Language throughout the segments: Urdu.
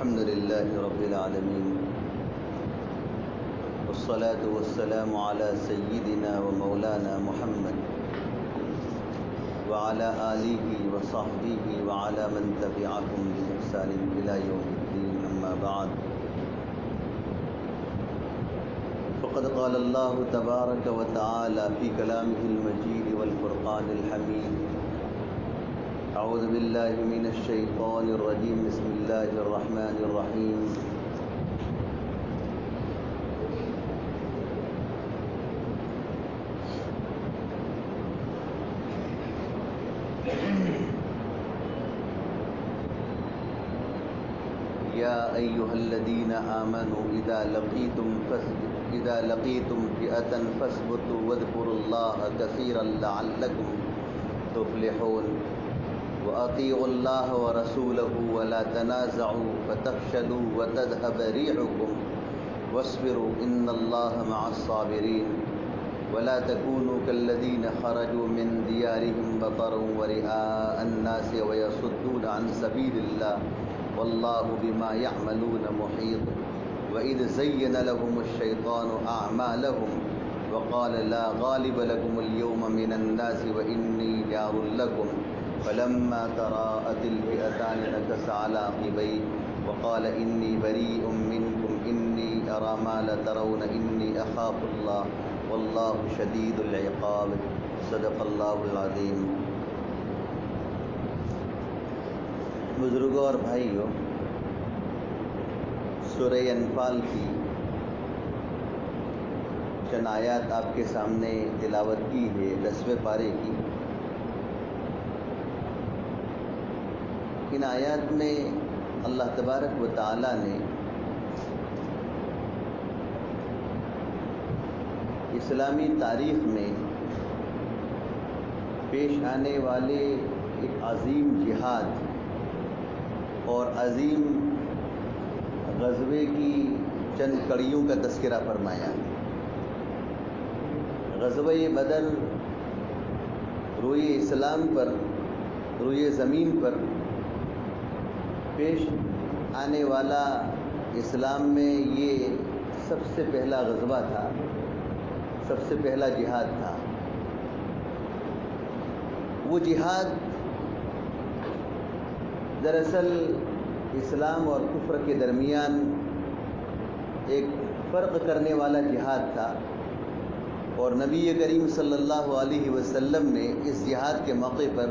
الحمد لله رب العالمين والصلاة والسلام على سيدنا ومولانا محمد وعلى آله وصحبه وعلى من تبعهم بإحسان إلى يوم الدين أما بعد فقد قال الله تبارك وتعالى في كلامه المجيد والفرقان الحميد أعوذ بالله من الشيطان الرجيم بسم الله الرحمن الرحيم يا أيها الذين آمنوا إذا لقيتم فئة فاثبتوا واذكروا الله كثيرا لعلكم تفلحون وأطيعوا الله ورسوله ولا تنازعوا فتفشلوا وتذهب ريحكم واصبروا إن الله مع الصابرين ولا تكونوا كالذين خرجوا من ديارهم بطرا ورئاء الناس ويصدون عن سبيل الله والله بما يعملون محيط وإذ زين لهم الشيطان أعمالهم وقال لا غالب لكم اليوم من الناس وإني جار لكم فلما تراءت الفئتان نكص على عقبيه وقال إني بريء منكم إني أرى ما لا ترون إني أخاف الله والله شديد العقاب صدق اللہ العظیم۔ بزرگوں اور بھائیوں، سورہ انفال کی چند آیات آپ کے سامنے تلاوت کی ہے 10ویں پارے کی۔ ان آیات میں اللہ تبارک و تعالی نے اسلامی تاریخ میں پیش آنے والے ایک عظیم جہاد اور عظیم غزوے کی چند کڑیوں کا تذکرہ فرمایا۔ غزوہ بدر روئے اسلام پر، روئے زمین پر پیش آنے والا اسلام میں یہ سب سے پہلا غزوہ تھا، سب سے پہلا جہاد تھا۔ وہ جہاد دراصل اسلام اور کفر کے درمیان ایک فرق کرنے والا جہاد تھا، اور نبی کریم صلی اللہ علیہ وسلم نے اس جہاد کے موقع پر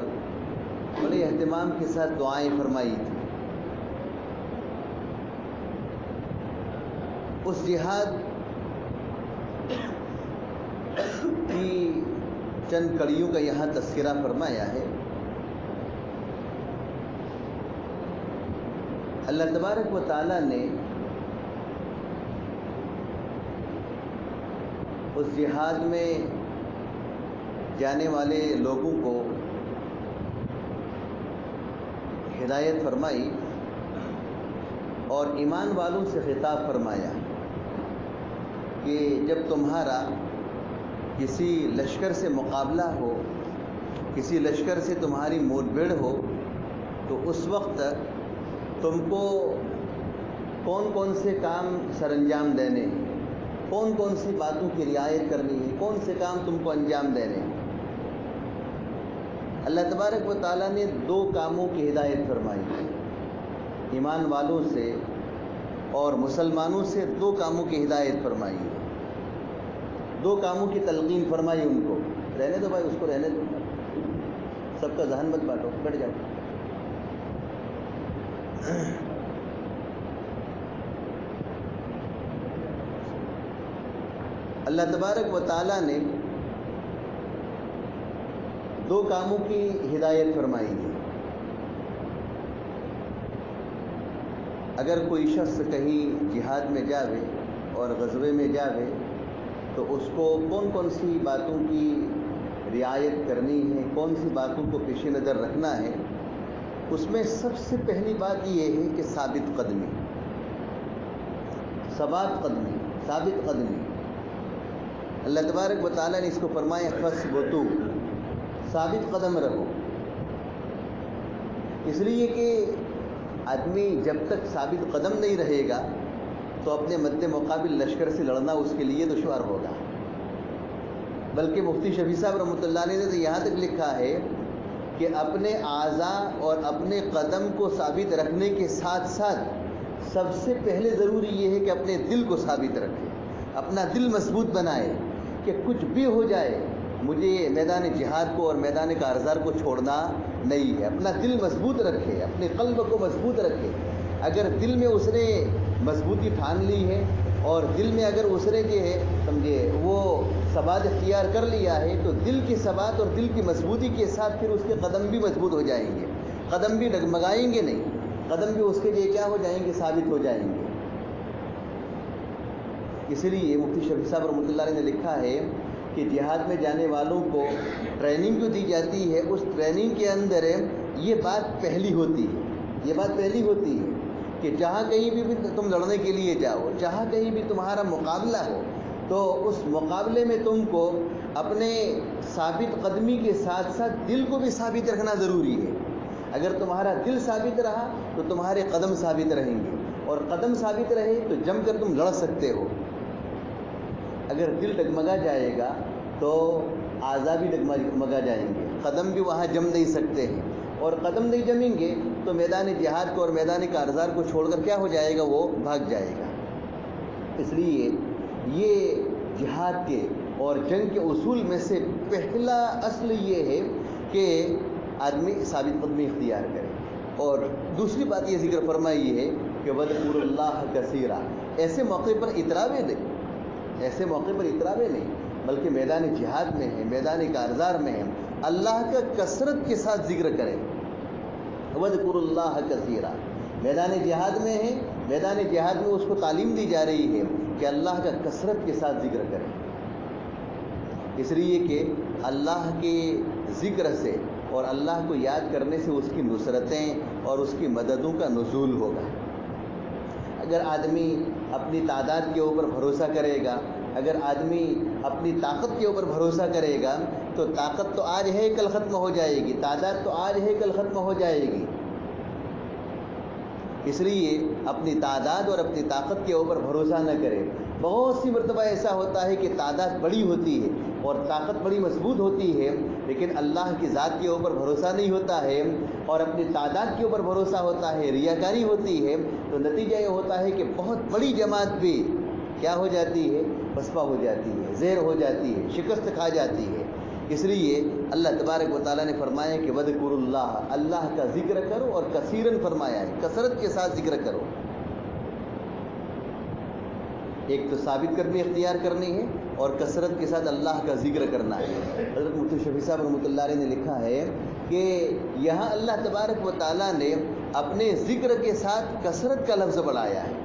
بڑے اہتمام کے ساتھ دعائیں فرمائی تھیں۔ اس جہاد کی چند کڑیوں کا یہاں تذکرہ فرمایا ہے۔ اللہ تبارک و تعالی نے اس جہاد میں جانے والے لوگوں کو ہدایت فرمائی اور ایمان والوں سے خطاب فرمایا کہ جب تمہارا کسی لشکر سے مقابلہ ہو، کسی لشکر سے تمہاری مود بھیڑ ہو، تو اس وقت تم کو کون کون سے کام سر انجام دینے ہیں، کون کون سی باتوں کی رعایت کرنی ہے، کون سے کام تم کو انجام دینے ہیں۔ اللہ تبارک و تعالیٰ نے 2 کاموں کی ہدایت فرمائی، ایمان والوں سے اور مسلمانوں سے 2 کاموں کی ہدایت فرمائی، 2 کاموں کی تلقین فرمائی ان کو۔ رہنے دو بھائی، اس کو رہنے دو، سب کا ذہن مت بانٹو، بیٹھ جاؤ۔ اللہ تبارک و تعالیٰ نے 2 کاموں کی ہدایت فرمائی ہے۔ اگر کوئی شخص کہیں جہاد میں جاوے اور غزوے میں جاوے تو اس کو کون کون سی باتوں کی رعایت کرنی ہے، کون سی باتوں کو پیش نظر رکھنا ہے، اس میں سب سے پہلی بات یہ ہے کہ ثابت قدمی، ثبات قدمی، ثابت قدمی۔ اللہ تبارک و تعالیٰ نے اس کو فرمایا فَاثْبُتُوا، ثابت قدم رہو، اس لیے کہ آدمی جب تک ثابت قدم نہیں رہے گا تو اپنے مد مقابل لشکر سے لڑنا اس کے لیے دشوار ہوگا. بلکہ مفتی شفیع صاحب رحمۃ اللہ علیہ نے تو یہاں تک لکھا ہے کہ اپنے اعضاء اور اپنے قدم کو ثابت رکھنے کے ساتھ ساتھ سب سے پہلے ضروری یہ ہے کہ اپنے دل کو ثابت رکھے, اپنا دل مضبوط بنائے کہ کچھ بھی ہو جائے مجھے میدان جہاد کو اور میدان کارزار کو چھوڑنا نہیں ہے. اپنا دل مضبوط رکھے, اپنے قلب کو مضبوط رکھے. اگر دل میں اس نے مضبوطی ٹھان لی ہے اور دل میں اگر اس نے جو ہے سمجھے وہ ثبات اختیار کر لیا ہے تو دل کی ثبات اور دل کی مضبوطی کے ساتھ پھر اس کے قدم بھی مضبوط ہو جائیں گے, قدم بھی ڈگمگائیں گے نہیں, قدم بھی اس کے لیے کیا ہو جائیں گے, ثابت ہو جائیں گے. اسی لیے مفتی شفیع صاحب رحمۃ اللہ علیہ نے لکھا ہے کہ جہاد میں جانے والوں کو ٹریننگ جو دی جاتی ہے اس ٹریننگ کے اندر یہ بات پہلی ہوتی ہے کہ جہاں کہیں بھی تم لڑنے کے لیے جاؤ, جہاں کہیں بھی تمہارا مقابلہ ہو تو اس مقابلے میں تم کو اپنے ثابت قدمی کے ساتھ ساتھ دل کو بھی ثابت رکھنا ضروری ہے. اگر تمہارا دل ثابت رہا تو تمہارے قدم ثابت رہیں گے, اور قدم ثابت رہے تو جم کر تم لڑ سکتے ہو. اگر دل ڈگمگا جائے گا تو اعضاء بھی ڈگمگا جائیں گے, قدم بھی وہاں جم نہیں سکتے ہیں, اور قدم نہیں جمیں گے تو میدان جہاد کو اور میدان کارزار کو چھوڑ کر کیا ہو جائے گا, وہ بھاگ جائے گا. اس لیے یہ جہاد کے اور جنگ کے اصول میں سے پہلا اصل یہ ہے کہ آدمی ثابت قدمی اختیار کرے. اور دوسری بات یہ ذکر فرمائی ہے کہ وَاذْكُرُوا اللَّهَ كَثِيرًا. ایسے موقع پر اتراوے نہیں, بلکہ میدان جہاد میں ہے, میدان کارزار میں ہے, اللہ کا کثرت کے ساتھ ذکر کرے. وَاذْكُرُوا اللَّهَ كَثِيرًا. میدان جہاد میں ہے, میدان جہاد میں اس کو تعلیم دی جا رہی ہے کہ اللہ کا کثرت کے ساتھ ذکر کرے. اس لیے کہ اللہ کے ذکر سے اور اللہ کو یاد کرنے سے اس کی نصرتیں اور اس کی مددوں کا نزول ہوگا. اگر آدمی اپنی تعداد کے اوپر بھروسہ کرے گا, اگر آدمی اپنی طاقت کے اوپر بھروسہ کرے گا تو طاقت تو آج ہے کل ختم ہو جائے گی, تعداد تو آج ہے کل ختم ہو جائے گی. اس لیے اپنی تعداد اور اپنی طاقت کے اوپر بھروسہ نہ کرے. بہت سی مرتبہ ایسا ہوتا ہے کہ تعداد بڑی ہوتی ہے اور طاقت بڑی مضبوط ہوتی ہے, لیکن اللہ کی ذات کے اوپر بھروسہ نہیں ہوتا ہے اور اپنی تعداد کے اوپر بھروسہ ہوتا ہے, ریاکاری ہوتی ہے, تو نتیجہ یہ ہوتا ہے کہ بہت بڑی جماعت بھی کیا ہو جاتی ہے, پسپا ہو جاتی ہے, زیر ہو جاتی ہے, شکست کھا جاتی ہے. اس لیے اللہ تبارک و تعالیٰ نے فرمایا کہ وَاذْكُرُوا اللَّهَ, اللہ کا ذکر کرو, اور کثیراً فرمایا ہے, کثرت کے ساتھ ذکر کرو. ایک تو ثابت قدمی اختیار کرنی ہے اور کثرت کے ساتھ اللہ کا ذکر کرنا ہے. حضرت مفتی شفیع صاحب رحمۃ اللہ علیہ نے لکھا ہے کہ یہاں اللہ تبارک و تعالیٰ نے اپنے ذکر کے ساتھ کثرت کا لفظ بڑھایا ہے.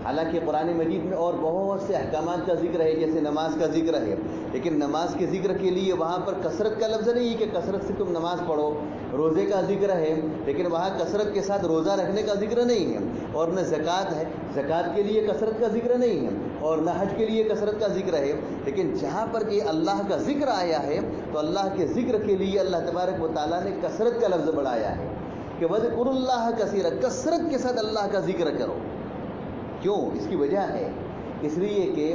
حالانکہ قرآن مجید میں اور بہت سے احکامات کا ذکر ہے, جیسے نماز کا ذکر ہے, لیکن نماز کے ذکر کے لیے وہاں پر کثرت کا لفظ نہیں ہے کہ کثرت سے تم نماز پڑھو. روزے کا ذکر ہے لیکن وہاں کثرت کے ساتھ روزہ رکھنے کا ذکر نہیں ہے. اور نہ زکوٰۃ ہے, زکوٰۃ کے لیے کثرت کا ذکر نہیں ہے, اور نہ حج کے لیے کثرت کا ذکر ہے. لیکن جہاں پر یہ اللہ کا ذکر آیا ہے تو اللہ کے ذکر کے لیے اللہ تبارک و تعالیٰ نے کثرت کا لفظ بڑھایا ہے کہ وَاذْكُرُوا اللَّهَ كَثِيرًا, کثرت کے ساتھ اللہ کا ذکر کرو. کیوں؟ اس کی وجہ ہے اس لیے کہ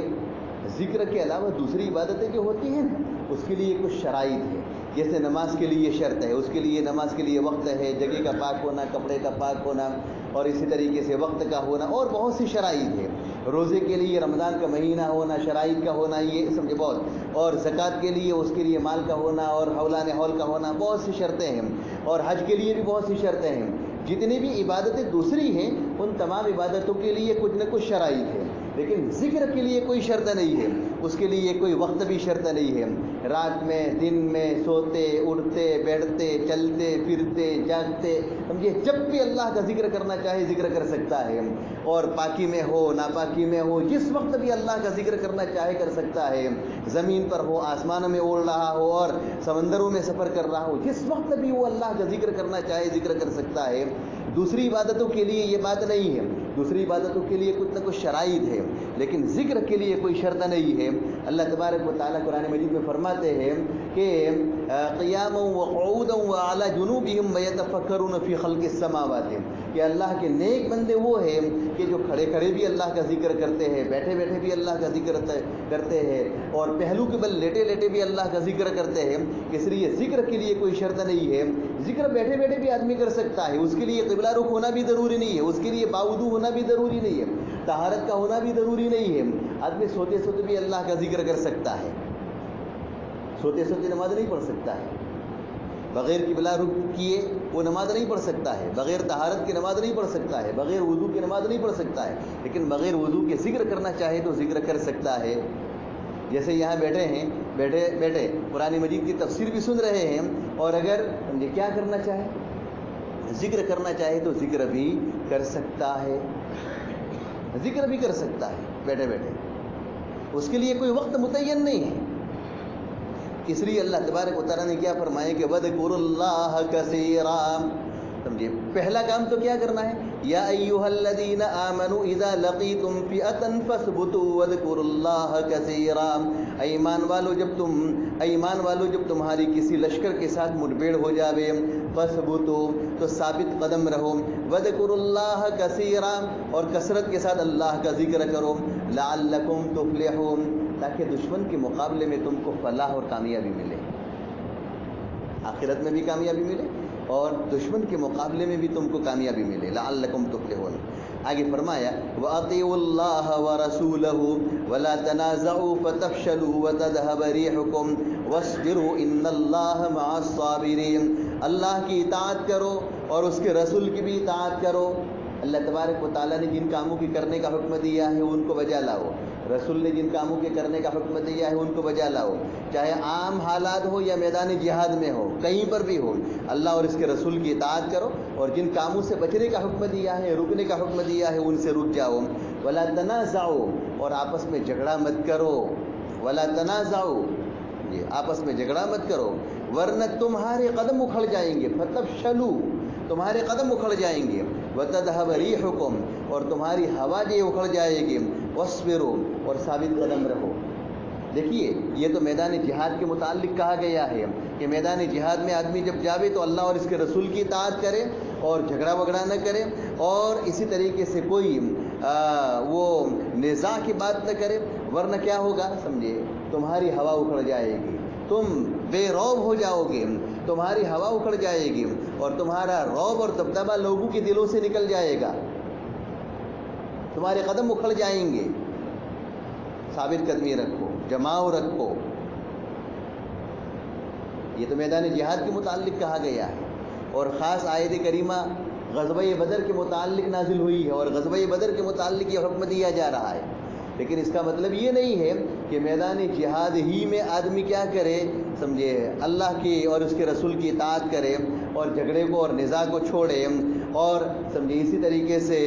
ذکر کے علاوہ دوسری عبادتیں جو ہوتی ہیں نا, اس کے لیے کچھ شرائط ہے. جیسے نماز کے لیے شرط ہے, اس کے لیے نماز کے لیے وقت ہے, جگہ کا پاک ہونا, کپڑے کا پاک ہونا, اور اسی طریقے سے وقت کا ہونا, اور بہت سی شرائط ہے. روزے کے لیے رمضان کا مہینہ ہونا, شرائط کا ہونا, یہ سمجھے بہت. اور زکوٰۃ کے لیے اس کے لیے مال کا ہونا اور حولان حول کا ہونا, بہت سی شرطیں ہیں. اور حج کے لیے بھی بہت سی شرطیں ہیں. جتنی بھی عبادتیں دوسری ہیں ان تمام عبادتوں کے لیے کچھ نہ کچھ شرائط ہے, لیکن ذکر کے لیے کوئی شرط نہیں ہے. اس کے لیے کوئی وقت بھی شرط نہیں ہے. رات میں, دن میں, سوتے, اٹھتے, بیٹھتے, چلتے, پھرتے, جاگتے, سمجھے جب بھی اللہ کا ذکر کرنا چاہے ذکر کر سکتا ہے. اور پاکی میں ہو, ناپاکی میں ہو, جس وقت بھی اللہ کا ذکر کرنا چاہے کر سکتا ہے. زمین پر ہو, آسمانوں میں اڑ رہا ہو اور سمندروں میں سفر کر رہا ہو, جس وقت بھی وہ اللہ کا ذکر کرنا چاہے ذکر کر سکتا ہے. دوسری عبادتوں کے لیے یہ بات نہیں ہے. دوسری عبادتوں کے لیے کچھ نہ کچھ شرائط ہے, لیکن ذکر کے لیے کوئی شرط نہیں ہے. اللہ تبارک و تعالیٰ قرآن مجید میں فرماتے ہیں کہ قیاما وقعودا وعلی جنوبہم یتفکرون فی خلق السماوات، کہ اللہ کے نیک بندے وہ ہیں کہ جو کھڑے کھڑے بھی اللہ کا ذکر کرتے ہیں، بیٹھے بیٹھے بھی اللہ کا ذکر کرتے ہیں، اور پہلو کے بل لیٹے لیٹے بھی اللہ کا ذکر کرتے ہیں۔ اس لیے ذکر کے لیے کوئی شرط نہیں ہے، ذکر بیٹھے بیٹھے بھی آدمی کر سکتا ہے، اس کے لیے قبلہ رخ ہونا بھی ضروری نہیں ہے، اس کے لیے باوضو ہونا بھی ضروری نہیں ہے، طہارت کا ہونا بھی ضروری نہیں ہے، آدمی سوتے سوتے بھی اللہ کا ذکر کر سکتا ہے، سوتے سوتے نماز نہیں پڑھ سکتا ہے، بغیر قبلہ رخ کیے وہ نماز نہیں پڑھ سکتا ہے، بغیر طہارت کی نماز نہیں پڑھ سکتا ہے، بغیر وضو کی نماز نہیں پڑھ سکتا ہے، لیکن بغیر وضو کے ذکر کرنا چاہے تو ذکر کر سکتا ہے۔ جیسے یہاں بیٹھے ہیں، بیٹھے قرآن مجید کی تفسیر بھی سن رہے ہیں، اور اگر کیا کرنا چاہے، ذکر کرنا چاہے تو ذکر بھی کر سکتا ہے، ذکر بھی کر سکتا ہے بیٹھے بیٹھے، اس کے لیے کوئی وقت متعین نہیں ہے۔ اس لیے اللہ تبارک و تعالیٰ نے کیا فرمایا کہ وَاذْكُرُوا اللَّهَ كَثِيرًا، سمجھے پہلا کام تو کیا کرنا ہے، یا ایھا الذین آمنوا اذا لقیتم فئۃ فاثبتوا واذکروا اللہ کثیرا، ایمان والو جب تمہاری کسی لشکر کے ساتھ مٹبھیڑ ہو جاوے، فاثبتوا تو ثابت قدم رہو، واذکروا اللہ کثیرا اور کثرت کے ساتھ اللہ کا ذکر کرو، لعلکم تفلحون تاکہ دشمن کے مقابلے میں تم کو فلاح اور کامیابی ملے، آخرت میں بھی کامیابی ملے اور دشمن کے مقابلے میں بھی تم کو کامیابی ملے، لعلکم تفلحون۔ آگے فرمایا وَأَطِیعُوا اللَّهَ وَرَسُولَهُ وَلَا تَنَازَعُوا فَتَفْشَلُوا وَتَذْهَبَ رِيحُكُمْ وَاصْبِرُوا إِنَّ اللَّهَ مَعَ الصَّابِرِينَ، اللہ کی اطاعت کرو اور اس کے رسول کی بھی اطاعت کرو۔ اللہ تبارک و تعالیٰ نے جن کاموں کی کرنے کا حکم دیا ہے ان کو بجا لاؤ، رسول نے جن کاموں کے کرنے کا حکم دیا ہے ان کو بجا لاؤ، چاہے عام حالات ہو یا میدان جہاد میں ہو، کہیں پر بھی ہو، اللہ اور اس کے رسول کی اطاعت کرو، اور جن کاموں سے بچنے کا حکم دیا ہے، رکنے کا حکم دیا ہے، ان سے رک جاؤ۔ ولا تنازعوا اور آپس میں جھگڑا مت کرو، ولا تنازعوا آپس میں جھگڑا مت کرو ورنہ تمہارے قدم اکھڑ جائیں گے، فتفشلوا تمہارے قدم اکھڑ جائیں گے، وتذهب ريحكم اور تمہاری ہوا جو اکھڑ جائے گی، واصبروا اور ثابت قدم رہو۔ دیکھیے یہ تو میدان جہاد کے متعلق کہا گیا ہے کہ میدان جہاد میں آدمی جب جاوے تو اللہ اور اس کے رسول کی اطاعت کرے اور جھگڑا وگڑا نہ کرے، اور اسی طریقے سے کوئی وہ نزاع کی بات نہ کرے، ورنہ کیا ہوگا سمجھے، تمہاری ہوا اکھڑ جائے گی، تم بے روب ہو جاؤ گے، تمہاری ہوا اکھڑ جائے گی اور تمہارا روب اور دبدبہ لوگوں کے دلوں سے نکل جائے گا، تمہارے قدم اکھڑ جائیں گے۔ ثابت قدمی رکھو، جماؤ رکھو۔ یہ تو میدان جہاد کے متعلق کہا گیا ہے، اور خاص آیت کریمہ غزوہ بدر کے متعلق نازل ہوئی ہے، اور غزوہ بدر کے متعلق یہ حکم دیا جا رہا ہے، لیکن اس کا مطلب یہ نہیں ہے کہ میدان جہاد ہی میں آدمی کیا کرے سمجھے، اللہ کی اور اس کے رسول کی اطاعت کرے اور جھگڑے کو اور نزاع کو چھوڑے، اور سمجھے اسی طریقے سے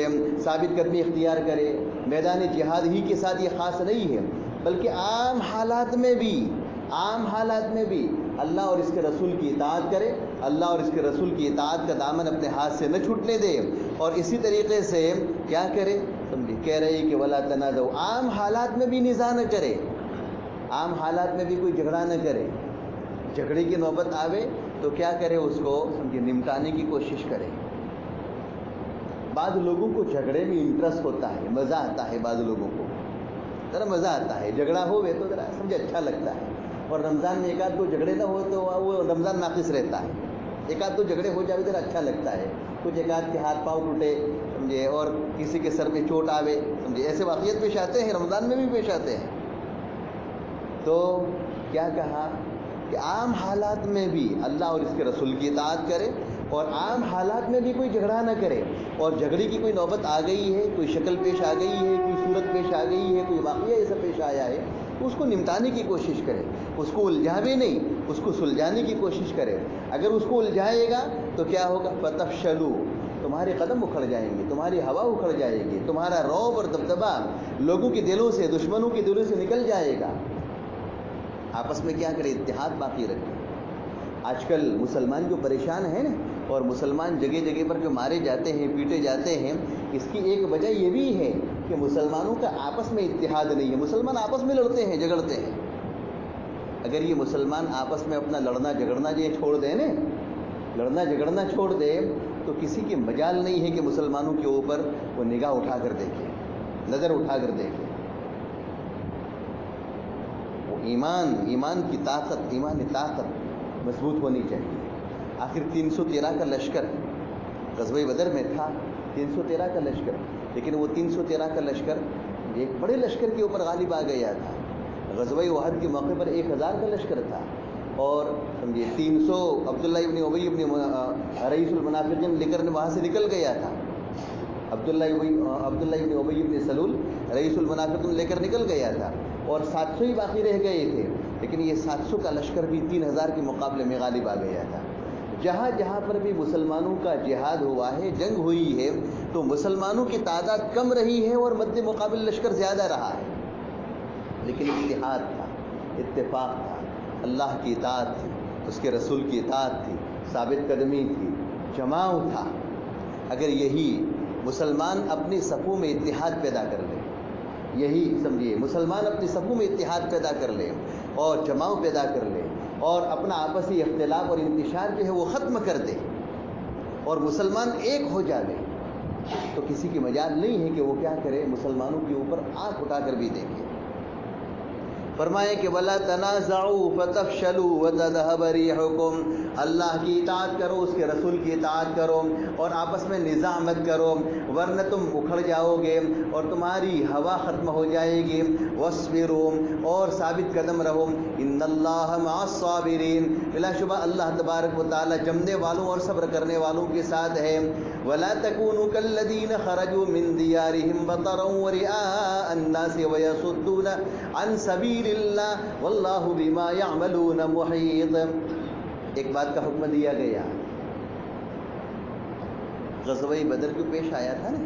ثابت قدمی اختیار کرے۔ میدان جہاد ہی کے ساتھ یہ خاص نہیں ہے، بلکہ عام حالات میں بھی اللہ اور اس کے رسول کی اطاعت کرے، اللہ اور اس کے رسول کی اطاعت کا دامن اپنے ہاتھ سے نہ چھوٹنے دے، اور اسی طریقے سے کیا کرے سمجھے، کہہ رہے کہ ولا تنازعوا، عام حالات میں بھی نزاع نہ کرے، عام حالات میں بھی کوئی جھگڑا نہ کرے، جھگڑے کی نوبت آوے تو کیا کرے، اس کو سمجھے نمٹانے کی کوشش کرے۔ بعض لوگوں کو جھگڑے میں انٹرسٹ ہوتا ہے، مزہ آتا ہے، بعض لوگوں کو ذرا مزہ آتا ہے، جھگڑا ہوئے تو ذرا سمجھے اچھا لگتا ہے، اور رمضان میں ایک آدھ کو جھگڑے نہ ہو تو وہ رمضان ناقص رہتا ہے، ایک آدھ تو جھگڑے ہو جائے ذرا اچھا لگتا ہے، کچھ ایک آدھ کے ہاتھ پاؤں ٹوٹے سمجھے، اور کسی کے سر میں چوٹ آوے سمجھے، ایسے واقعات پیش آتے ہیں، رمضان میں بھی پیش آتے ہیں۔ تو کیا کہا کہ عام حالات میں بھی اللہ اور اس کے رسول کی اطاعت کرے، اور عام حالات میں بھی کوئی جھگڑا نہ کرے، اور جھگڑے کی کوئی نوبت آ گئی ہے، کوئی شکل پیش آ گئی ہے، کوئی صورت پیش آ گئی ہے، کوئی واقعہ ایسا پیش آیا ہے، اس کو نمٹانے کی کوشش کرے، اس کو الجھاوے نہیں، اس کو سلجھانے کی کوشش کرے۔ اگر اس کو الجھائے گا تو کیا ہوگا، فتفشلوا تمہارے قدم اکھڑ جائیں گے، تمہاری ہوا اکھڑ جائے گی، تمہارا روب اور دبدبہ لوگوں کے دلوں سے، دشمنوں کے دلوں سے نکل جائے گا۔ آپس میں کیا کرے، اتحاد باقی رکھے۔ آج کل مسلمان جو پریشان ہیں نا، اور مسلمان جگہ جگہ پر جو مارے جاتے ہیں، پیٹے جاتے ہیں، اس کی ایک وجہ یہ بھی ہے کہ مسلمانوں کا آپس میں اتحاد نہیں ہے. مسلمان آپس میں لڑتے ہیں، جھگڑتے ہیں. اگر یہ مسلمان آپس میں اپنا لڑنا جھگڑنا یہ چھوڑ دیں نا، لڑنا جھگڑنا چھوڑ دے، تو کسی کی مجال نہیں ہے کہ مسلمانوں کے اوپر وہ نگاہ اٹھا کر دیکھے، نظر اٹھا کر دیکھے. وہ ایمان کی طاقت، ایمانی طاقت مضبوط ہونی چاہیے. آخر 313 کا لشکر غزوہ بدر میں تھا، 313 کا لشکر، لیکن وہ 313 کا لشکر ایک بڑے لشکر کے اوپر غالب آ گیا تھا. غزوہ احد کے موقع پر 1000 کا لشکر تھا، اور سمجھیے 300 عبداللہ ابن ابی ابن رئیس المنافقین لے کر وہاں سے نکل گیا تھا. عبداللہ ابن ابی ابن سلول رئیس المنافقین لے کر نکل گیا تھا، اور 700 ہی باقی رہ گئے تھے. لیکن یہ 700 کا لشکر بھی 3000 کے مقابلے میں غالب آ گیا تھا. جہاں جہاں پر بھی مسلمانوں کا جہاد ہوا ہے، جنگ ہوئی ہے، تو مسلمانوں کی تعداد کم رہی ہے اور مد مقابل لشکر زیادہ رہا ہے. لیکن اتحاد تھا، اتفاق تھا، اللہ کی اطاعت تھی، اس کے رسول کی اطاعت تھی، ثابت قدمی تھی، جماؤ تھا. اگر یہی مسلمان اپنی صفوں میں اتحاد پیدا کر لے، یہی سمجھیے مسلمان اپنی صفوں میں اتحاد پیدا کر لے اور جماؤ پیدا کر لے اور اپنا آپسی اختلاف اور انتشار جو ہے وہ ختم کر دے اور مسلمان ایک ہو جائے، تو کسی کی مجال نہیں ہے کہ وہ کیا کرے، مسلمانوں کے اوپر آنکھ اٹھا کر بھی دیکھے. فرمائے کہ وَلَا تَنَازَعُوا فَتَفْشَلُوا وَتَذْهَبَ رِيحُكُمْ، اللہ کی اطاعت کرو، اس کے رسول کی اطاعت کرو، اور آپس میں نزاع مت کرو، ورنہ تم اکھڑ جاؤ گے اور تمہاری ہوا ختم ہو جائے گی. وَاصْبِرُوا، اور ثابت قدم رہو. إِنَّ اللَّهَ مَعَ الصَّابِرِينَ، بلا شبہ اللہ تبارک و تعالی جمنے والوں اور صبر کرنے والوں کے ساتھ ہے. وَلَا تَكُونُوا كَالَّذِينَ خَرَجُوا مِن دِيَارِهِمْ بَطَرًا وَرِئَاءَ النَّاسِ وَيَصُدُّونَ عَن سَبِيلِ اللَّهِ وَاللَّهُ بِمَا يَعْمَلُونَ مُحِيطٌ. ایک بات کا حکم دیا گیا، غزوہ بدر جو پیش آیا تھا نا،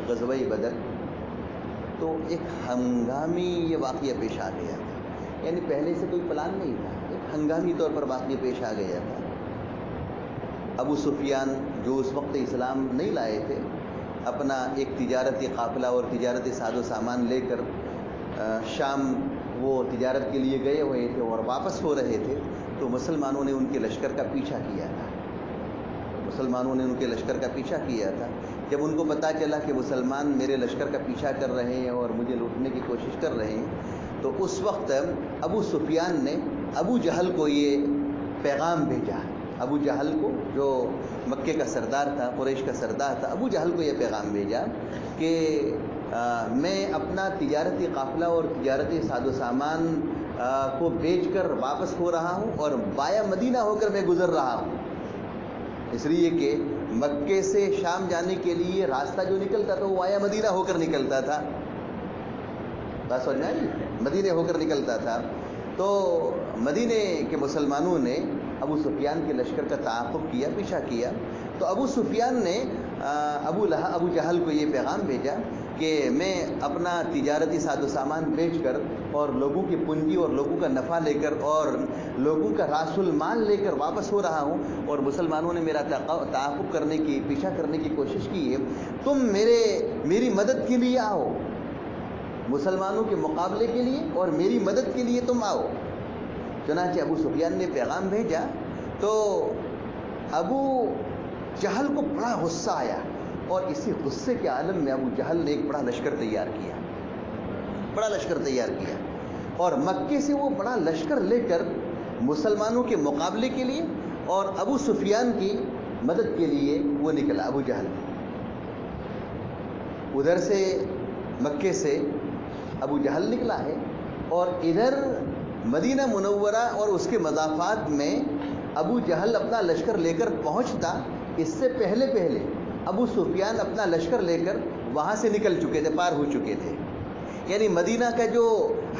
غزوہ بدر تو ایک ہنگامی یہ واقعہ پیش آ گیا تھا. یعنی پہلے سے کوئی پلان نہیں تھا، ایک ہنگامی طور پر واقعہ پیش آ گیا تھا. ابو سفیان جو اس وقت اسلام نہیں لائے تھے، اپنا ایک تجارتی قافلہ اور تجارتی ساز و سامان لے کر شام وہ تجارت کے لیے گئے ہوئے تھے اور واپس ہو رہے تھے. تو مسلمانوں نے ان کے لشکر کا پیچھا کیا تھا، مسلمانوں نے ان کے لشکر کا پیچھا کیا تھا. جب ان کو پتہ چلا کہ مسلمان میرے لشکر کا پیچھا کر رہے ہیں اور مجھے لوٹنے کی کوشش کر رہے ہیں، تو اس وقت ابو سفیان نے ابو جہل کو یہ پیغام بھیجا. ابو جہل کو، جو مکے کا سردار تھا، قریش کا سردار تھا، ابو جہل کو یہ پیغام بھیجا کہ میں اپنا تجارتی قافلہ اور تجارتی ساز و سامان کو بیچ کر واپس ہو رہا ہوں اور بایا مدینہ ہو کر میں گزر رہا ہوں. اس لیے کہ مکے سے شام جانے کے لیے راستہ جو نکلتا تھا وہ بایا مدینہ ہو کر نکلتا تھا. بات سمجھ میں آئی؟ مدینے ہو کر نکلتا تھا. تو مدینے کے مسلمانوں نے ابو سفیان کے لشکر کا تعاقب کیا، پیچھا کیا. تو ابو سفیان نے ابو جہل کو یہ پیغام بھیجا کہ میں اپنا تجارتی ساز و سامان بیچ کر اور لوگوں کی پونجی اور لوگوں کا نفع لے کر اور لوگوں کا راس المال لے کر واپس ہو رہا ہوں، اور مسلمانوں نے میرا تعاقب کرنے کی، پیچھا کرنے کی کوشش کی ہے. تم میری مدد کے لیے آؤ، مسلمانوں کے مقابلے کے لیے اور میری مدد کے لیے تم آؤ. چنانچہ ابو سفیان نے پیغام بھیجا. تو ابو جہل کو بڑا غصہ آیا، اور اسی غصے کے عالم میں ابو جہل نے ایک بڑا لشکر تیار کیا، بڑا لشکر تیار کیا، اور مکے سے وہ بڑا لشکر لے کر مسلمانوں کے مقابلے کے لیے اور ابو سفیان کی مدد کے لیے وہ نکلا. ابو جہل ادھر سے مکے سے ابو جہل نکلا ہے، اور ادھر مدینہ منورہ اور اس کے مضافات میں ابو جہل اپنا لشکر لے کر پہنچتا. اس سے پہلے ابو سفیان اپنا لشکر لے کر وہاں سے نکل چکے تھے، پار ہو چکے تھے. یعنی مدینہ کا جو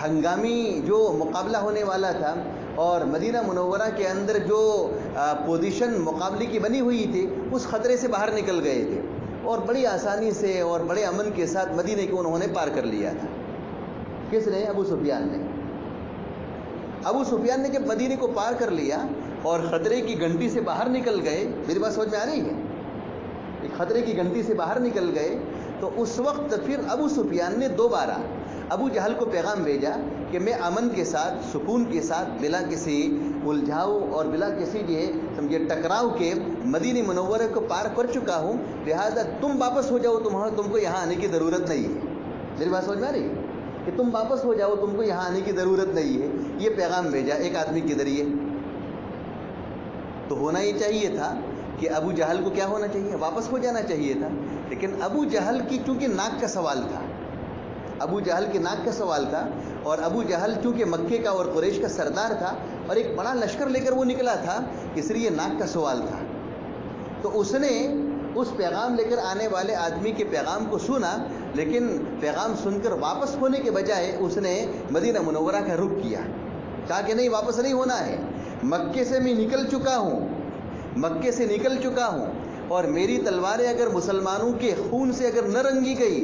ہنگامی جو مقابلہ ہونے والا تھا اور مدینہ منورہ کے اندر جو پوزیشن مقابلے کی بنی ہوئی تھی، اس خطرے سے باہر نکل گئے تھے اور بڑی آسانی سے اور بڑے امن کے ساتھ مدینہ کو انہوں نے پار کر لیا تھا. کس نے؟ ابو سفیان نے. ابو سفیان نے جب مدینے کو پار کر لیا اور خطرے کی گھنٹی سے باہر نکل گئے، میری بات سمجھ میں آ رہی ہے؟ ایک خطرے کی گھنٹی سے باہر نکل گئے، تو اس وقت پھر ابو سفیان نے دوبارہ ابو جہل کو پیغام بھیجا کہ میں امن کے ساتھ سکون کے ساتھ بلا کسی الجھاؤ اور بلا کسی جو ہے سمجھے ٹکراؤ کے مدینہ منورہ کو پار کر چکا ہوں، لہذا تم واپس ہو جاؤ، تم کو یہاں آنے کی ضرورت نہیں ہے۔ میری بات سمجھ میں آ رہی ہے کہ تم واپس ہو جاؤ، تم کو یہاں آنے کی ضرورت نہیں ہے۔ یہ پیغام بھیجا ایک آدمی کے ذریعے۔ تو ہونا یہ چاہیے تھا کہ ابو جہل کو کیا ہونا چاہیے، واپس ہو جانا چاہیے تھا، لیکن ابو جہل کی چونکہ ناک کا سوال تھا، ابو جہل کے ناک کا سوال تھا، اور ابو جہل چونکہ مکے کا اور قریش کا سردار تھا اور ایک بڑا لشکر لے کر وہ نکلا تھا، اس لیے ناک کا سوال تھا۔ تو اس نے اس پیغام لے کر آنے والے آدمی کے پیغام کو سنا، لیکن پیغام سن کر واپس ہونے کے بجائے اس نے مدینہ منورہ کا رخ کیا، کہا کہ نہیں، واپس نہیں ہونا ہے، مکے سے میں نکل چکا ہوں، مکے سے نکل چکا ہوں، اور میری تلواریں اگر مسلمانوں کے خون سے اگر نہ رنگی گئی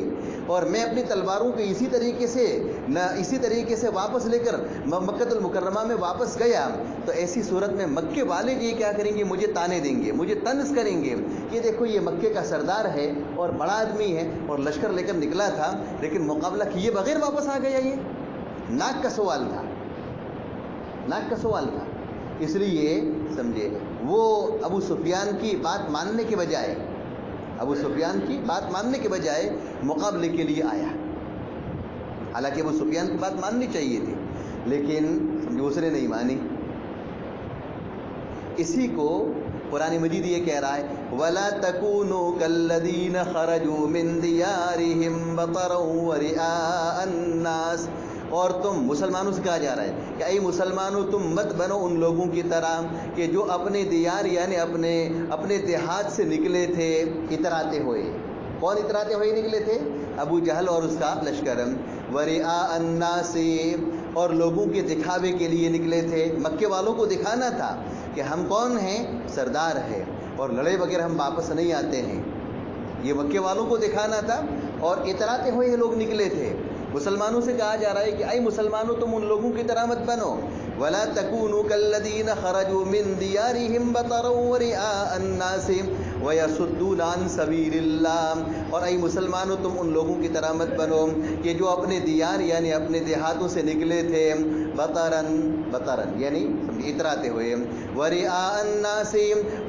اور میں اپنی تلواروں کو اسی طریقے سے واپس لے کر مکہ المکرمہ میں واپس گیا، تو ایسی صورت میں مکے والے یہ کیا کریں گے، مجھے تانے دیں گے، مجھے طنز کریں گے کہ دیکھو یہ مکے کا سردار ہے اور بڑا آدمی ہے اور لشکر لے کر نکلا تھا، لیکن مقابلہ کیے بغیر واپس آ گیا۔ یہ ناک کا سوال تھا، ناک کا سوال تھا۔ اس لیے سمجھے وہ ابو سفیان کی بات ماننے کے بجائے، ابو سفیان کی بات ماننے کے بجائے مقابلے کے لیے آیا۔ حالانکہ ابو سفیان کی بات ماننی چاہیے تھی، لیکن سمجھے اس نے نہیں مانی۔ اسی کو قرآن مجید یہ کہہ رہا ہے وَلَا تَكُونُوا كَالَّذِينَ خَرَجُوا مِن دِيَارِهِمْ بَطَرًا وَرِئَاءَ النَّاسِ، اور تم مسلمانوں سے کہا جا رہا ہے کہ اے مسلمانوں تم مت بنو ان لوگوں کی طرح کہ جو اپنے دیار یعنی اپنے دیہات سے نکلے تھے اتراتے ہوئے۔ کون اتراتے ہوئے نکلے تھے؟ ابو جہل اور اس کا لشکر۔ وَرِئَاءَ النَّاسِ، اور لوگوں کے دکھاوے کے لیے نکلے تھے، مکے والوں کو دکھانا تھا کہ ہم کون ہیں، سردار ہے، اور لڑے بغیر ہم واپس نہیں آتے ہیں، یہ مکے والوں کو دکھانا تھا، اور اتراتے ہوئے یہ لوگ نکلے تھے۔ مسلمانوں سے کہا جا رہا ہے کہ اے مسلمانوں تم ان لوگوں کی طرح مت بنو، وَلَا تَكُونُوا كَالَّذِينَ خَرَجُوا مِن دِيَارِهِمْ بَطَرًا وَرِئَاءَ النَّاسِ وَيَصُدُّونَ عَن سَبِيلِ اللَّهِ، اور اے مسلمانوں تم ان لوگوں کی طرح مت بنو کہ جو اپنے دیار یعنی اپنے دیہاتوں سے نکلے تھے، بطرن یعنی اتراتے ہوئے، وَرِئَاءَ النَّاسِ،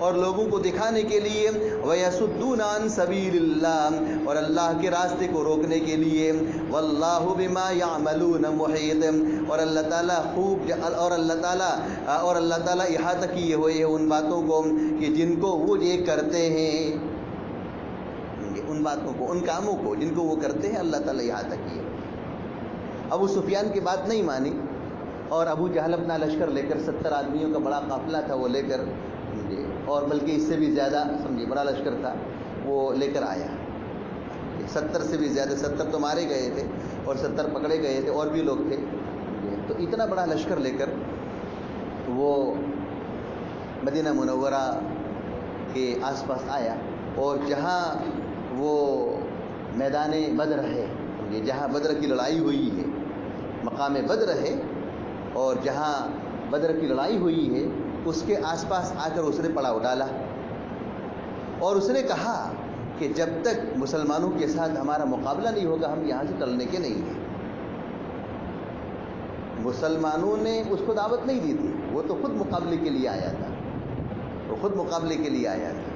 اور لوگوں کو دکھانے کے لیے، وَيَصُدُّونَ عَن سَبِيلِ اللَّهِ، اور اللہ کے راستے کو روکنے کے لیے، وَاللَّهُ بِمَا يَعْمَلُونَ مُحِيطٌ، اور اللہ تعالیٰ اور اللہ تعالیٰ احاطہ کیے ہوئے ہیں ان باتوں کو کہ جن کو وہ یہ کرتے ہیں، ان باتوں کو، ان کاموں کو جن کو وہ کرتے ہیں، اللہ تعالیٰ احاطہ کیے۔ ابو سفیان کی بات نہیں مانی، اور ابو جہل اپنا لشکر لے کر 70 آدمیوں کا بڑا قافلہ تھا وہ لے کر، اور بلکہ اس سے بھی زیادہ سمجھے بڑا لشکر تھا وہ لے کر آیا، 70 سے بھی زیادہ، 70 تو مارے گئے تھے اور 70 پکڑے گئے تھے، اور بھی لوگ تھے، تو اتنا بڑا لشکر لے کر وہ مدینہ منورہ کے آس پاس آیا، اور جہاں وہ میدان بدر ہے، جہاں بدر کی لڑائی ہوئی ہے، مقام بدر ہے، اور جہاں بدر کی لڑائی ہوئی ہے اس کے آس پاس آ کر اس نے پڑاؤ ڈالا، اور اس نے کہا کہ جب تک مسلمانوں کے ساتھ ہمارا مقابلہ نہیں ہوگا ہم یہاں سے ٹلنے کے نہیں ہیں۔ مسلمانوں نے اس کو دعوت نہیں دی تھی، وہ تو خود مقابلے کے لیے آیا تھا، وہ خود مقابلے کے لیے آیا تھا،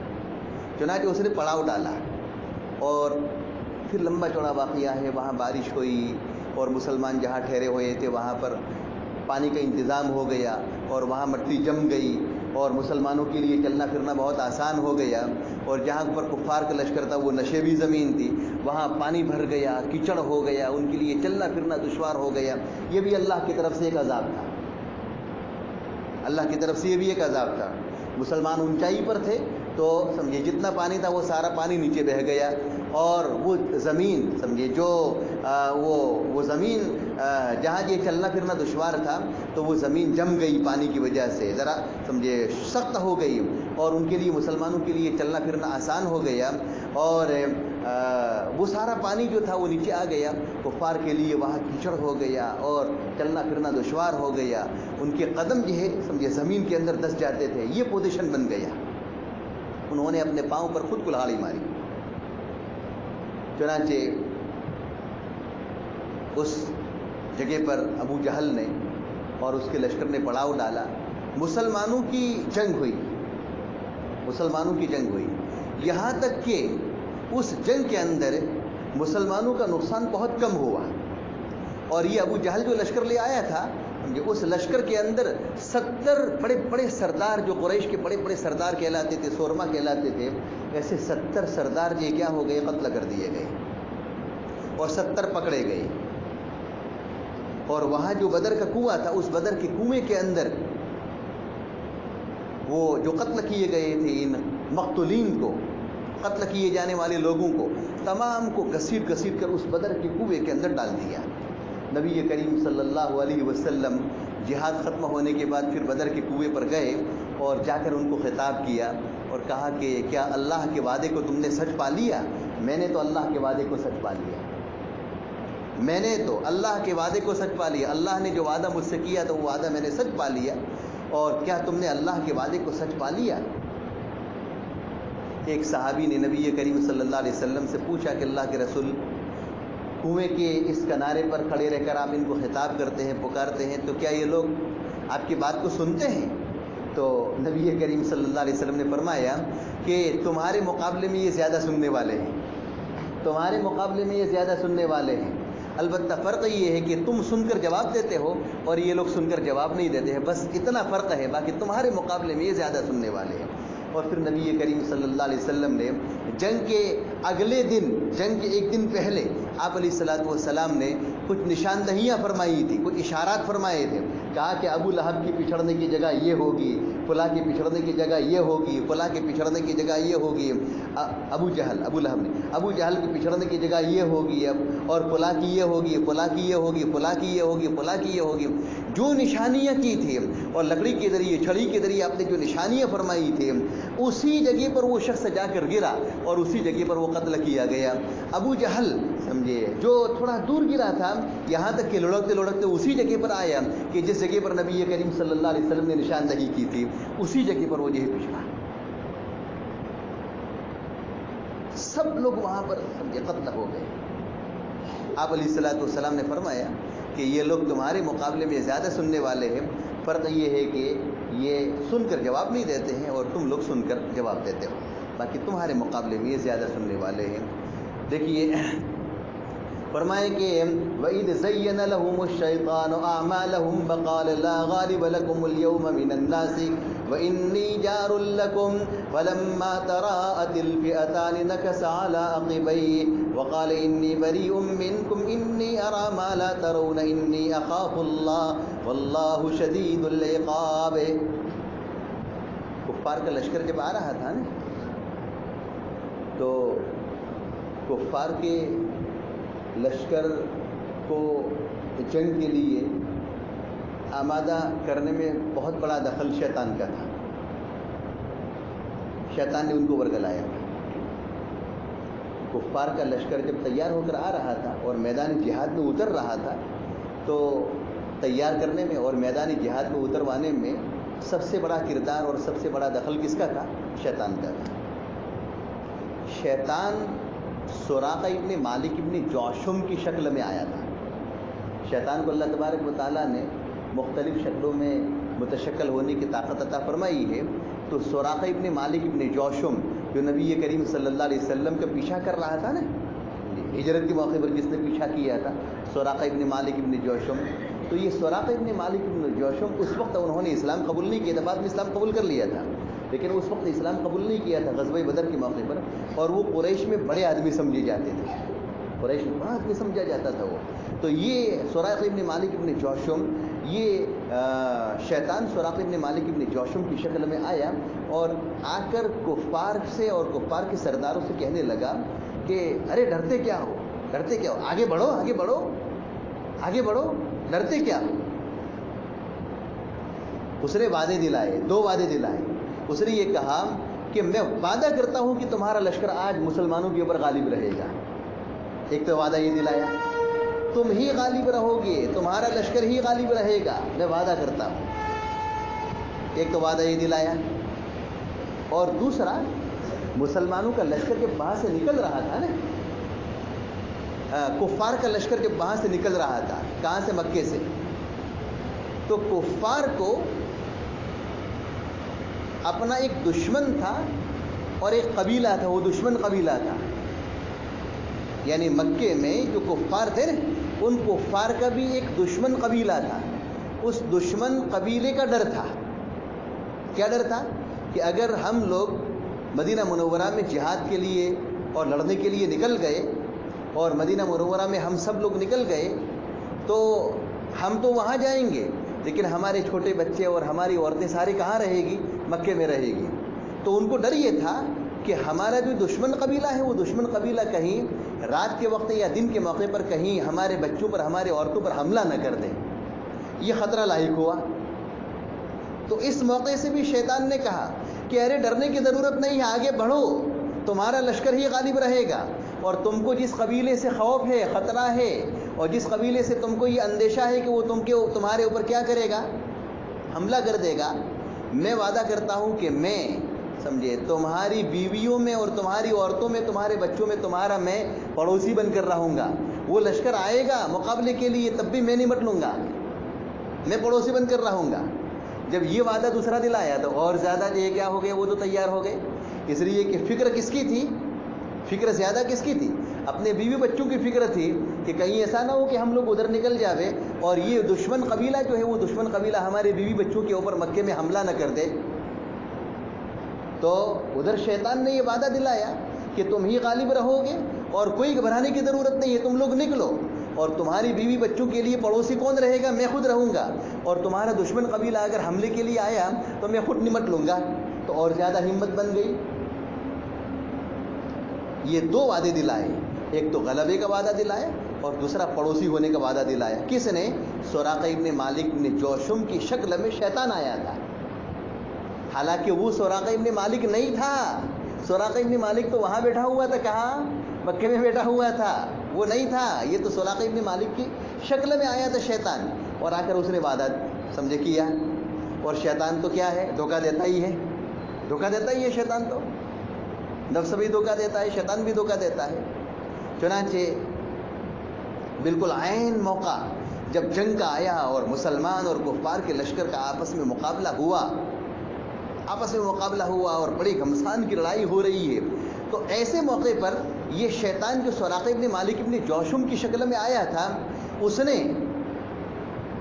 چنانچہ اس نے پڑاؤ ڈالا، اور پھر لمبا چوڑا واقعہ ہے، وہاں بارش ہوئی، اور مسلمان جہاں ٹھہرے ہوئے تھے وہاں پر پانی کا انتظام ہو گیا، اور وہاں مٹی جم گئی، اور مسلمانوں کے لیے چلنا پھرنا بہت آسان ہو گیا، اور جہاں پر کفار کا لشکر تھا وہ نشیبی زمین تھی، وہاں پانی بھر گیا، کیچڑ ہو گیا، ان کے لیے چلنا پھرنا دشوار ہو گیا۔ یہ بھی اللہ کی طرف سے ایک عذاب تھا، اللہ کی طرف سے یہ بھی ایک عذاب تھا۔ مسلمان اونچائی پر تھے تو سمجھے جتنا پانی تھا وہ سارا پانی نیچے بہہ گیا، اور وہ زمین سمجھے جو وہ زمین جہاں یہ چلنا پھرنا دشوار تھا تو وہ زمین جم گئی پانی کی وجہ سے، ذرا سمجھے سخت ہو گئی، اور ان کے لیے مسلمانوں کے لیے چلنا پھرنا آسان ہو گیا، اور وہ سارا پانی جو تھا وہ نیچے آ گیا، کفار کے لیے وہاں کیچڑ ہو گیا اور چلنا پھرنا دشوار ہو گیا، ان کے قدم جو ہے سمجھے زمین کے اندر دس جاتے تھے، یہ پوزیشن بن گیا۔ انہوں نے اپنے پاؤں پر خود کلہاڑی ماری، چنانچہ اس جگہ پر ابو جہل نے اور اس کے لشکر نے پڑاؤ ڈالا. مسلمانوں کی جنگ ہوئی، مسلمانوں کی جنگ ہوئی، یہاں تک کہ اس جنگ کے اندر مسلمانوں کا نقصان بہت کم ہوا. اور یہ ابو جہل جو لشکر لے آیا تھا، اس لشکر کے اندر 70 بڑے بڑے سردار، جو قریش کے بڑے بڑے سردار کہلاتے تھے، سورما کہلاتے تھے، ایسے 70 سردار جو کیا ہو گئے، قتل کر دیے گئے اور 70 پکڑے گئے. اور وہاں جو بدر کا کنواں تھا، اس بدر کے کنویں کے اندر وہ جو قتل کیے گئے تھے، ان مقتولین کو، قتل کیے جانے والے لوگوں کو، تمام کو گھسیٹ گھسیٹ کر اس بدر کے کنویں کے اندر ڈال دیا. نبی کریم صلی اللہ علیہ وسلم جہاد ختم ہونے کے بعد پھر بدر کے کنویں پر گئے اور جا کر ان کو خطاب کیا اور کہا کہ کیا اللہ کے وعدے کو تم نے سچ پا لیا؟ میں نے تو اللہ کے وعدے کو سچ پا لیا، میں نے تو اللہ کے وعدے کو سچ پا لیا. اللہ نے جو وعدہ مجھ سے کیا تو وہ وعدہ میں نے سچ پا لیا. اور کیا تم نے اللہ کے وعدے کو سچ پا لیا؟ ایک صحابی نے نبی کریم صلی اللہ علیہ وسلم سے پوچھا کہ اللہ کے رسول، کنویں کے اس کنارے پر کھڑے رہ کر آپ ان کو خطاب کرتے ہیں، پکارتے ہیں، تو کیا یہ لوگ آپ کی بات کو سنتے ہیں؟ تو نبی کریم صلی اللہ علیہ وسلم نے فرمایا کہ تمہارے مقابلے میں یہ زیادہ سننے والے ہیں، تمہارے مقابلے میں یہ زیادہ سننے والے ہیں. البتہ فرق یہ ہے کہ تم سن کر جواب دیتے ہو اور یہ لوگ سن کر جواب نہیں دیتے ہیں، بس اتنا فرق ہے، باقی تمہارے مقابلے میں یہ زیادہ سننے والے ہیں. اور پھر نبی کریم صلی اللہ علیہ وسلم نے جنگ کے اگلے دن، جنگ کے ایک دن پہلے آپ علیہ الصلوۃ والسلام نے کچھ نشاندہیاں فرمائی تھی، کچھ اشارات فرمائے تھے. کہا کہ ابو لہب کی پچھڑنے کی جگہ یہ ہوگی، فلاں کی پچھڑنے کی جگہ یہ ہوگی، فلاں کے پچھڑنے کی جگہ یہ ہوگی. ابو لہب نے ابو جہل کی پچھڑنے کی جگہ یہ ہوگی، اب اور فلاں کی یہ ہوگی، فلاں کی یہ ہوگی، فلاں کی یہ ہوگی، فلاں کی یہ ہوگی. جو نشانیاں کی تھی اور لکڑی کے ذریعے، چھڑی کے ذریعے آپ نے جو نشانیاں فرمائی تھی، اسی جگہ پر وہ شخص جا کر گرا اور اسی جگہ پر وہ قتل کیا گیا. ابو جہل سمجھے جو تھوڑا دور گرا تھا، یہاں تک کہ لڑکتے لڑکتے اسی جگہ پر آیا کہ جس جگہ پر نبی کریم صلی اللہ علیہ وسلم نے نشاندہی کی تھی، اسی جگہ پر وہ جو ہے پچھڑا. سب لوگ وہاں پر سمجھے قتل ہو گئے. آپ علیہ الصلوۃ والسلام نے فرمایا کہ یہ لوگ تمہارے مقابلے میں زیادہ سننے والے ہیں، فرق یہ ہے کہ یہ سن کر جواب نہیں دیتے ہیں اور تم لوگ سن کر جواب دیتے ہو، باقی تمہارے مقابلے میں یہ زیادہ سننے والے ہیں. دیکھیے فرمائے کہ وَإِذْ زَيَّنَ لَهُمُ الشَّيْطَانُ أَعْمَالَهُمْ فَقَالَ لَا غَالِبَ لَكُمُ الْيَوْمَ مِنَ النَّاسِ وَإِنِّي جَارٌ لَكُمْ فَلَمَّا تَرَاءَتِ الْفِئَتَانِ نَكَصَ عَلَىٰ عَقِبَيْهِ وَقَالَ إِنِّي بَرِيءٌ مِّنكُمْ إِنِّي أَرَىٰ مَا لَا تَرَوْنَ إِنِّي أَخَافُ اللَّهَ وَاللَّهُ شَدِيدُ الْعِقَابِ. کفار کا لشکر جب آ رہا تھا نا، تو کفار کے لشکر کو جنگ کے لیے آمادہ کرنے میں بہت بڑا دخل شیطان کا تھا. شیطان نے ان کو ورگلایا. کفار کا لشکر جب تیار ہو کر آ رہا تھا اور میدان جہاد میں اتر رہا تھا، تو تیار کرنے میں اور میدان جہاد میں اتروانے میں سب سے بڑا کردار اور سب سے بڑا دخل کس کا تھا؟ شیطان کا تھا. شیطان سراقہ ابن مالک ابن جوشم کی شکل میں آیا تھا. شیطان کو اللہ تبارک و تعالیٰ نے مختلف شکلوں میں متشکل ہونے کی طاقت عطا فرمائی ہے. تو سراقہ ابن مالک ابن جوشم جو نبی کریم صلی اللہ علیہ وسلم کا پیچھا کر رہا تھا نا، ہجرت کے موقع پر جس نے پیچھا کیا تھا، سراقہ ابن مالک ابن جوشم. تو یہ سراقہ ابن مالک ابن جوشم اس وقت انہوں نے اسلام قبول نہیں کیا تھا، بعد میں اسلام قبول کر لیا تھا، لیکن اس وقت اسلام قبول نہیں کیا تھا غزوہ بدر کے موقع پر. اور وہ قریش میں بڑے آدمی سمجھے جاتے تھے، قریش میں بڑا آدمی سمجھا جاتا تھا وہ. تو یہ سراقہ ابن مالک ابن جوشم، یہ شیطان سراقہ ابن مالک ابن جوشم کی شکل میں آیا اور آ کر کفار سے اور کفار کے سرداروں سے کہنے لگا کہ ارے ڈرتے کیا ہو، ڈرتے کیا ہو، آگے بڑھو، آگے بڑھو، آگے بڑھو، ڈرتے کیا ہو. اس نے وعدے دلائے، 2 وعدے دلائے. اس نے یہ کہا کہ میں وعدہ کرتا ہوں کہ تمہارا لشکر آج مسلمانوں کے اوپر غالب رہے گا. ایک تو وعدہ یہ دلایا تم ہی غالب رہو گے، تمہارا لشکر ہی غالب رہے گا، میں وعدہ کرتا ہوں. ایک تو وعدہ یہ دلایا. اور دوسرا، مسلمانوں کا لشکر جب باہر سے نکل رہا تھا نا، کفار کا لشکر جب وہاں سے نکل رہا تھا، کہاں سے؟ مکے سے، تو کفار کو اپنا ایک دشمن تھا اور ایک قبیلہ تھا، وہ دشمن قبیلہ تھا. یعنی مکے میں جو کفار تھے نا، ان کفار کا بھی ایک دشمن قبیلہ تھا. اس دشمن قبیلے کا ڈر تھا. کیا ڈر تھا؟ کہ اگر ہم لوگ مدینہ منورہ میں جہاد کے لیے اور لڑنے کے لیے نکل گئے، اور مدینہ منورہ میں ہم سب لوگ نکل گئے، تو ہم تو وہاں جائیں گے، لیکن ہمارے چھوٹے بچے اور ہماری عورتیں ساری کہاں رہے گی؟ مکے میں رہے گی. تو ان کو ڈر یہ تھا کہ ہمارا جو دشمن قبیلہ ہے، وہ دشمن قبیلہ کہیں رات کے وقت یا دن کے موقع پر کہیں ہمارے بچوں پر، ہمارے عورتوں پر حملہ نہ کر دیں. یہ خطرہ لاحق ہوا. تو اس موقع سے بھی شیطان نے کہا کہ ارے ڈرنے کی ضرورت نہیں ہے، آگے بڑھو، تمہارا لشکر ہی غالب رہے گا. اور تم کو جس قبیلے سے خوف ہے، خطرہ ہے، اور جس قبیلے سے تم کو یہ اندیشہ ہے کہ وہ تمہارے اوپر کیا کرے گا؟ حملہ کر دے گا، میں وعدہ کرتا ہوں کہ میں، سمجھے، تمہاری بیویوں میں اور تمہاری عورتوں میں، تمہارے بچوں میں تمہارا میں پڑوسی بن کر رہوں گا. وہ لشکر آئے گا مقابلے کے لیے، تب بھی میں نہیں مٹ لوں گا، میں پڑوسی بن کر رہوں گا. جب یہ وعدہ دوسرا دلایا تو اور زیادہ یہ کیا ہو گئے؟ وہ تو تیار ہو گئے. اس لیے کہ فکر کس کی تھی؟ فکر زیادہ کس کی تھی؟ اپنے بیوی بچوں کی فکر تھی کہ کہیں ایسا نہ ہو کہ ہم لوگ ادھر نکل جاوے اور یہ دشمن قبیلہ جو ہے، وہ دشمن قبیلہ ہمارے بیوی بچوں کے اوپر مکے میں حملہ نہ کر دے. تو ادھر شیطان نے یہ وعدہ دلایا کہ تم ہی غالب رہو گے اور کوئی گھبرانے کی ضرورت نہیں ہے، تم لوگ نکلو، اور تمہاری بیوی بچوں کے لیے پڑوسی کون رہے گا؟ میں خود رہوں گا. اور تمہارا دشمن قبیلہ اگر حملے کے لیے آیا تو میں خود نمٹ لوں گا. تو اور زیادہ ہمت بن گئی. یہ دو وعدے دلائے، ایک تو غلبے کا وعدہ دلایا اور دوسرا پڑوسی ہونے کا وعدہ دلایا. کس نے؟ سراقہ ابن مالک ابن جوشم کی شکل میں شیطان آیا تھا. حالانکہ وہ سراقہ ابن مالک نہیں تھا. سراقہ ابن مالک تو وہاں بیٹھا ہوا تھا، کہاں؟ مکے میں بیٹھا ہوا تھا. وہ نہیں تھا. یہ تو سراقہ ابن مالک کی شکل میں آیا تھا شیطان، اور آ کر اس نے وعدہ، سمجھے، کیا. اور شیطان تو کیا ہے؟ دھوکہ دیتا ہی ہے. دھوکہ دیتا ہی ہے شیطان. تو نفس بھی دھوکہ دیتا ہے، شیطان بھی دھوکہ دیتا ہے. چنانچہ بالکل عین موقع جب جنگ کا آیا اور مسلمان اور کفار کے لشکر کا آپس میں مقابلہ ہوا اور بڑی گھمسان کی لڑائی ہو رہی ہے، تو ایسے موقع پر یہ شیطان جو سراقہ ابن مالک ابن جوشم کی شکل میں آیا تھا، اس نے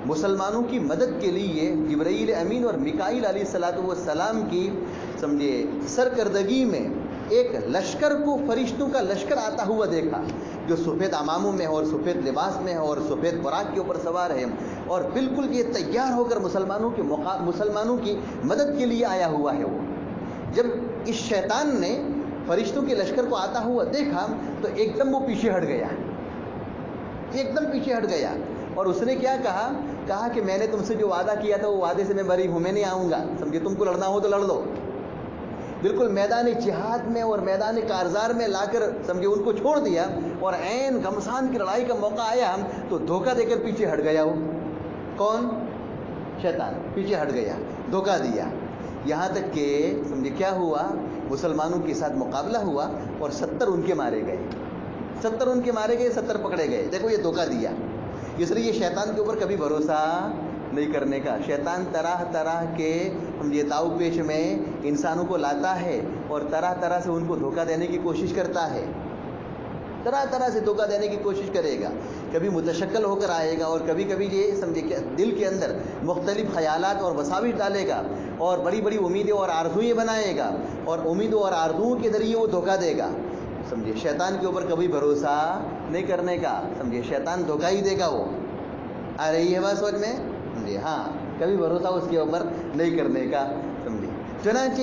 مسلمانوں کی مدد کے لیے جبرائیل امین اور میکائیل علیہ السلام کی، سمجھے، سرکردگی میں ایک لشکر کو، فرشتوں کا لشکر آتا ہوا دیکھا، جو سفید عماموں میں اور سفید لباس میں ہے اور سفید براق کے اوپر سوار ہے، اور بالکل یہ تیار ہو کر مسلمانوں کی مدد کے لیے آیا ہوا ہے. وہ جب اس شیطان نے فرشتوں کے لشکر کو آتا ہوا دیکھا تو ایک دم وہ پیچھے ہٹ گیا، ایک دم پیچھے ہٹ گیا. اور اس نے کیا کہا کہ میں نے تم سے جو وعدہ کیا تھا وہ وعدے سے میں بری ہوں، میں نہیں آؤں گا. سمجھے، تم کو لڑنا ہو تو لڑ لو. بالکل میدان جہاد میں اور میدان کارزار میں لا کر، سمجھے، ان کو چھوڑ دیا، اور عین گھمسان کی لڑائی کا موقع آیا تو دھوکہ دے کر پیچھے ہٹ گیا. وہ کون؟ شیطان. پیچھے ہٹ گیا، دھوکہ دیا. یہاں تک کہ، سمجھے، کیا ہوا؟ مسلمانوں کے ساتھ مقابلہ ہوا اور 70 ان کے مارے گئے. 70 ان کے مارے گئے، 70 پکڑے گئے. دیکھو یہ دھوکہ دیا. اس لیے شیطان کے اوپر کبھی بھروسہ نہیں کرنے کا. شیطان طرح طرح کے، سمجھے، داؤ پیش میں انسانوں کو لاتا ہے اور طرح طرح سے ان کو دھوکہ دینے کی کوشش کرتا ہے. طرح طرح سے دھوکہ دینے کی کوشش کرے گا. کبھی متشکل ہو کر آئے گا اور کبھی کبھی یہ، سمجھے، کہ دل کے اندر مختلف خیالات اور وساوس ڈالے گا اور بڑی بڑی امیدیں اور آرزوئیں بنائے گا، اور امیدوں اور آرزوؤں کے ذریعے وہ دھوکہ دے گا. سمجھے، شیطان کے اوپر کبھی بھروسہ نہیں کرنے کا. سمجھے، شیطان دھوکہ ہی دے گا. وہ آ رہی ہے بات سمجھ میں؟ سمجھے، ہاں، کبھی بھروسہ اس کے اوپر نہیں کرنے کا. سمجھے، چنانچہ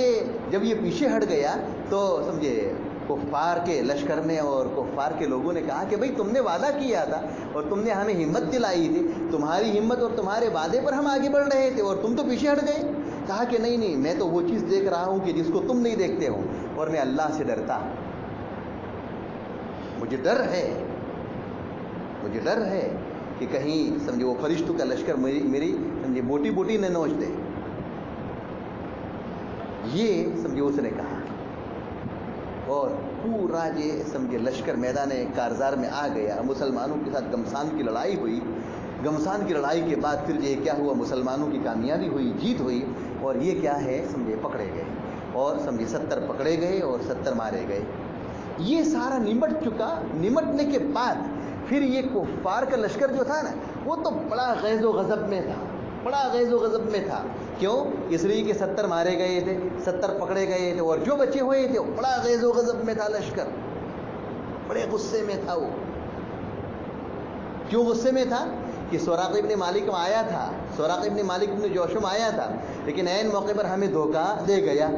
جب یہ پیچھے ہٹ گیا تو، سمجھے، کفار کے لشکر نے اور کفار کے لوگوں نے کہا کہ بھئی تم نے وعدہ کیا تھا اور تم نے ہمیں ہمت دلائی تھی، تمہاری ہمت اور تمہارے وعدے پر ہم آگے بڑھ رہے تھے اور تم تو پیچھے ہٹ گئے. کہا کہ نہیں، میں تو وہ چیز دیکھ رہا ہوں کہ جس کو تم نہیں دیکھتے ہو، اور میں اللہ سے ڈرتا ہوں. مجھے ڈر ہے کہ کہیں، سمجھے، وہ فرشتوں کا لشکر میری، سمجھے، بوٹی بوٹی نہ نوچ دے. یہ، سمجھے، اس نے کہا. اور پورا یہ سمجھے لشکر میدان کارزار میں آ گیا. مسلمانوں کے ساتھ گمسان کی لڑائی ہوئی. گمسان کی لڑائی کے بعد پھر یہ کیا ہوا, مسلمانوں کی کامیابی ہوئی, جیت ہوئی, اور یہ کیا ہے سمجھے پکڑے گئے, اور سمجھے 70 پکڑے گئے اور 70 مارے گئے. یہ سارا نمٹ چکا. نمٹنے کے بعد پھر یہ کفار کا لشکر جو تھا نا, وہ تو بڑا غیظ و غضب میں تھا, بڑا غیظ و غضب میں تھا. کیوں؟ اس لیے کہ 70 مارے گئے تھے, 70 پکڑے گئے تھے, اور جو بچے ہوئے تھے وہ بڑا غیظ و غضب میں تھا. لشکر بڑے غصے میں تھا. وہ کیوں غصے میں تھا؟ کہ سراقہ ابن مالک آیا تھا, سراقہ ابن مالک ابن جوشم آیا تھا, لیکن عین موقع پر ہمیں دھوکہ دے گیا.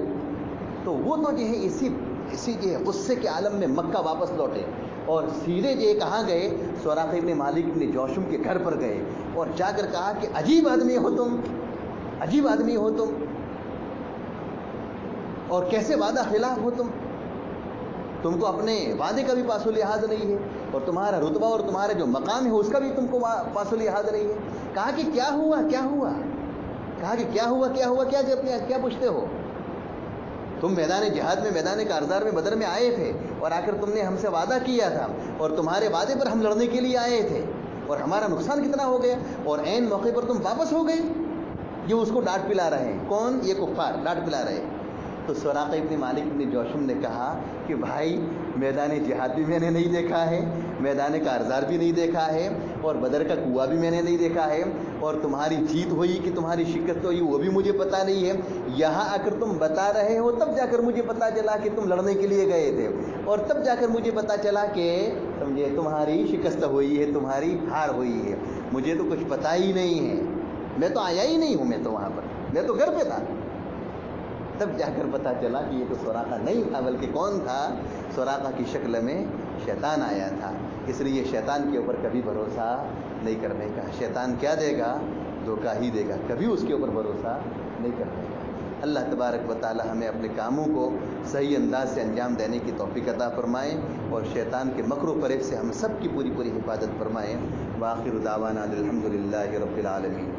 تو وہ تو جو ہے اسی جو ہے غصے کے عالم میں مکہ واپس لوٹے, اور سیدھے جو ہے کہاں گئے, سراقہ ابن مالک ابن جوشم کے گھر پر گئے, اور جا کر کہا کہ عجیب آدمی ہو تم, عجیب آدمی ہو تم, اور کیسے وعدہ خلاف ہو تم کو اپنے وعدے کا بھی پاس و لحاظ نہیں ہے, اور تمہارا رتبہ اور تمہارا جو مقام ہے اس کا بھی تم کو پاس و لحاظ نہیں ہے. کہا کہ کیا ہوا, کیا ہوا, کہا کہ کیا ہوا, کیا ہوا, کیا پوچھتے ہو تم؟ میدان جہاد میں, میدان کارزار میں, بدر میں آئے تھے, اور آ کر تم نے ہم سے وعدہ کیا تھا, اور تمہارے وعدے پر ہم لڑنے کے لیے آئے تھے, اور ہمارا نقصان کتنا ہو گیا, اور عین موقع پر تم واپس ہو گئے. یہ اس کو ڈانٹ پلا رہے ہیں. کون؟ یہ کفار ڈانٹ پلا رہے ہیں. تو سراقہ ابن مالک ابن جوشم نے کہا کہ بھائی میدان جہاد بھی میں نے نہیں دیکھا ہے, میدان کارزار بھی نہیں دیکھا ہے, اور بدر کا کنواں بھی میں نے نہیں دیکھا ہے, اور تمہاری جیت ہوئی کہ تمہاری شکست ہوئی وہ بھی مجھے پتہ نہیں ہے. یہاں آ کر تم بتا رہے ہو, تب جا کر مجھے پتہ چلا کہ تم لڑنے کے لیے گئے تھے, اور تب جا کر مجھے پتہ چلا کہ سمجھے تمہاری شکست ہوئی ہے, تمہاری ہار ہوئی ہے. مجھے تو کچھ پتہ ہی نہیں ہے, میں تو آیا ہی نہیں ہوں, میں تو وہاں پر, میں تو گھر پہ تھا. تب جا کر پتہ چلا کہ یہ تو سراقہ نہیں تھا, بلکہ کون تھا؟ سراقہ کی شکل میں شیطان آیا تھا. اس لیے شیطان کے اوپر کبھی بھروسہ نہیں کرنے کا. شیطان کیا دے گا؟ دھوکہ ہی دے گا, کبھی اس کے اوپر بھروسہ نہیں کرنے کا. اللہ تبارک و تعالی ہمیں اپنے کاموں کو صحیح انداز سے انجام دینے کی توفیق عطا فرمائے, اور شیطان کے مکر و فریب سے ہم سب کی پوری حفاظت فرمائے. وآخر دعوانا الحمدللہ رب العالمین.